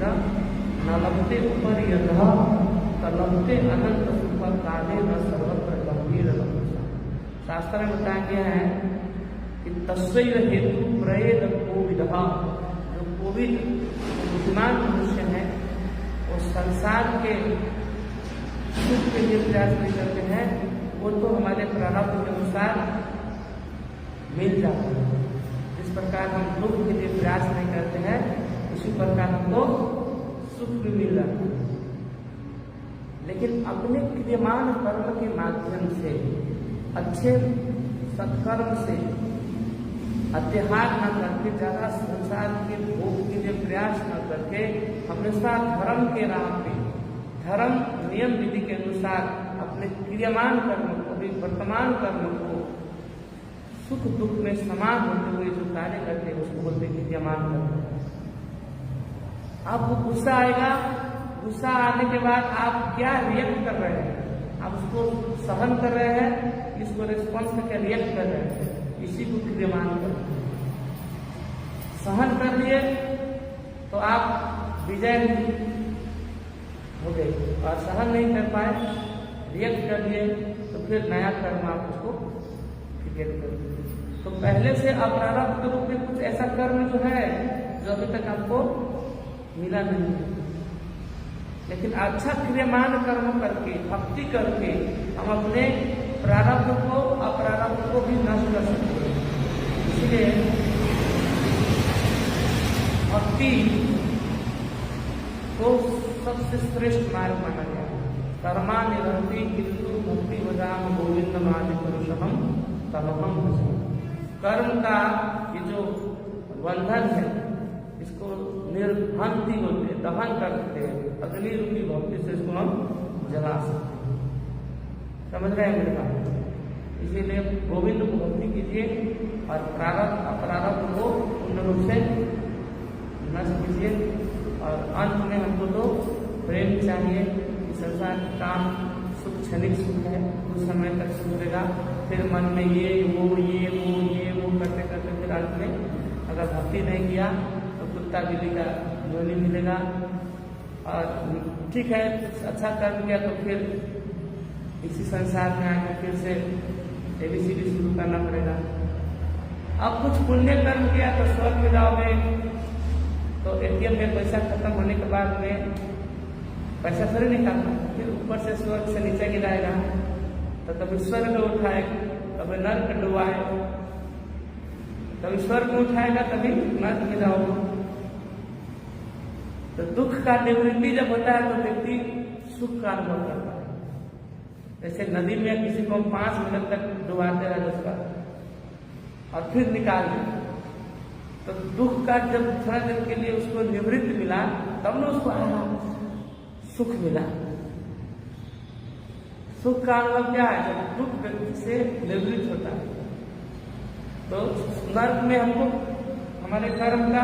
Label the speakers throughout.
Speaker 1: न लभते ऊपर यदह लभते अनंत सुपर काले न सर्वत्र गंभीर। शास्त्र में बताया गया है कि तस्वैव हेतु प्रयेद कोविद, जो कोविद बुद्धिमान मनुष्य है वो संसार के सुख के लिए प्रयास नहीं करते हैं, वो तो हमारे प्रारब्ध के अनुसार मिल जाता है। जिस प्रकार हम दुख के लिए प्रयास नहीं करते हैं उसी प्रकार हमको सुख भी मिल जाता है। लेकिन अपने क्रियमान कर्म के माध्यम से, अच्छे सत्कर्म से अत्याहार न करके, ज्यादा संसार के भोग के लिए प्रयास न करके, हमेशा धर्म के राह पे, धर्म नियम विधि के अनुसार अपने क्रियमान कर्म को भी, वर्तमान कर्म को सुख दुख में समान होते हुए जो कार्य करते हैं उसको बोलते क्रियमान कर्म। आपको गुस्सा आएगा, गुस्सा आने के बाद आप क्या रिएक्ट कर रहे हैं, आप उसको सहन कर रहे हैं, इसको रिस्पॉन्स करके रिएक्ट कर रहे हैं, इसी को क्रियमान कर्म। सहन कर लिए तो आप विजय हो गए, और सहन नहीं कर पाए, रिएक्ट कर लिए तो फिर नया कर्म आप उसको क्रिएट कर दिए। तो पहले से अप्रारब्ध रूप में कुछ ऐसा कर्म जो है जो अभी तक आपको मिला नहीं है, लेकिन अच्छा क्रियमान कर्म करके, भक्ति करके हम अपने प्रारब्ध को, अप्रारब्ध को भी नष्ट कर सकते हैं। इसलिए भक्ति को सबसे श्रेष्ठ मार्ग माना गया है। कर्मा निरंती किंतु भक्ति भजाम गोविंद मादि पुरुषम तमहम भजामि। कर्म का ये जो बंधन है इसको निर्भंति बोलते हैं, दहन करते हैं, अग्नि रूपी भक्ति से इसको हम जला सकते हैं। समझ रहे हैं मेरे बात? इसीलिए गोविंद को भक्ति कीजिए और प्रारब्ध अप्रारब्ध को पूर्ण रूप से नष्ट कीजिए। और अंत में हमको तो प्रेम चाहिए। संसार के काम सुख क्षणिक सुख है, कुछ समय तक सुख देगा, फिर मन में ये वो करते करते फिर अंत में अगर भक्ति नहीं किया तो कुत्ता बिल्ली का जोली मिलेगा। और ठीक है, कुछ अच्छा कर्म किया तो फिर इसी संसार में आके फिर से ABCD शुरू करना पड़ेगा। अब कुछ पुण्य कर्म किया तो स्वर्ग में जाओगे, तो ATM में पैसा खत्म होने के बाद में पैसा थोड़ी निकालना, फिर ऊपर से स्वर्ग से नीचे गिराएगा, तो कभी स्वर्ग में उठाएगा, कभी नर्क में डुबाएगा, कभी स्वर्ग में उठाएगा, कभी नर्क में जाओगे। तो दुख का निवृत्ति जब होता है तो व्यक्ति सुख का अनुभव करता है। जैसे नदी में किसी को 5 मिनट तक डुबाते रहे उसका और फिर निकाल दे, तो दुख का जब थोड़ा देर के लिए उसको निवृत्ति मिला तब ना उसको सुख मिला। सुख का अनुभव क्या है? जब दुख व्यक्ति से निवृत्त होता है। तो नर्क में हमको हमारे कर्म का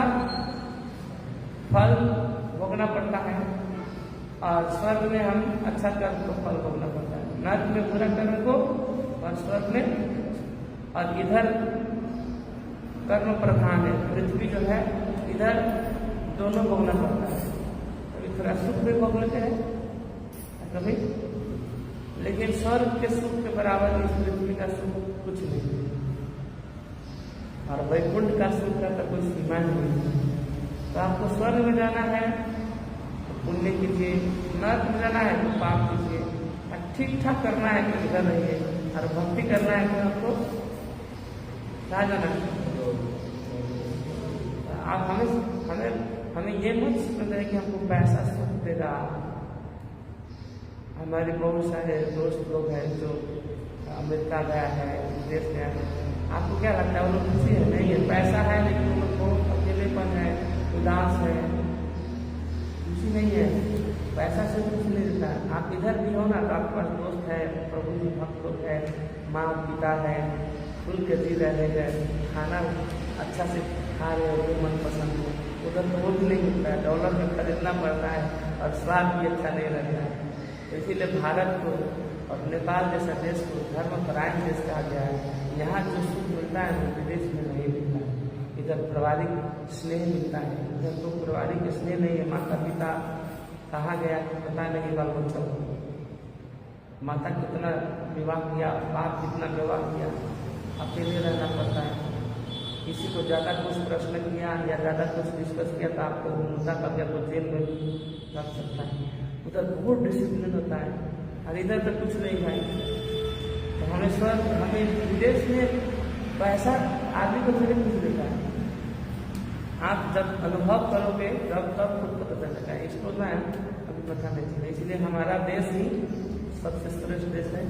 Speaker 1: फल भोगना पड़ता है और स्वर्ग में हम अच्छा कर्म को फल भोगना पड़ता है। नर्क में बुरा कर्म को और स्वर्ग में, और इधर कर्म प्रधान है, पृथ्वी जो है इधर दोनों भोगना पड़ता है। कभी थोड़ा सुख भी भोग लेते हैं कभी, लेकिन स्वर्ग के सुख के बराबर इस पृथ्वी का सुख कुछ नहीं। और वैकुंठ का सुख का तो कोई सीमा नहीं। तो आपको स्वर्ग में जाना है तो पुण्य कीजिए, नर्क में जाना है तो पाप कीजिए, और ठीक ठाक करना है तो इधर रहिए, और भक्ति करना है तो आपको कहाँ जाना है। आप हमें ये मत समझ रहे कि हमको पैसा सुख देगा। हमारे बहुत सारे दोस्त लोग हैं जो अमेरिका गया है, विदेश गया है, आपको क्या लगता है वो लोग खुशी है? नहीं है, पैसा है लेकिन वो लोग बहुत अकेलेपन है, उदास है, खुशी नहीं है। पैसा से कुछ नहीं देता। आप इधर भी हो ना तो आपके पास दोस्त है, प्रभु जी भक्त लोग है, माँ पिता है, खुल के जी रहे हैं, खाना अच्छा से खा रहे हो, मनपसंद हो। उधर तो वो भी नहीं मिलता है, डॉलर में खरीदना पड़ता है और स्वाद भी अच्छा नहीं रहता है। तो इसीलिए भारत को और नेपाल जैसा देश को धर्मपरायण देश कहा गया है। यहाँ जो सुख मिलता है वो विदेश में नहीं मिलता है। इधर इधर पारिवारिक स्नेह मिलता है, इधर तो पारिवारिक स्नेह नहीं है। माता पिता कहा गया पता नहीं, बाल बच्चों को माता कितना विवाह किया, बाप कितना विवाह किया, अकेले रहना पड़ता है। किसी को ज़्यादा कुछ प्रश्न किया या ज़्यादा कुछ डिस्कस किया तो आपको मुद्दा कर या तो जेल में रख सकता है। उधर बहुत डिसिप्लिन होता है और इधर तो कुछ नहीं भाई। तो हमें विदेश में पैसा आदमी को थोड़ी कुछ देता है, आप जब अनुभव करोगे तब खुद को पता चलेगा। इसको ना अभी पता नहीं चला, इसलिए हमारा देश ही सबसे श्रेष्ठ देश है।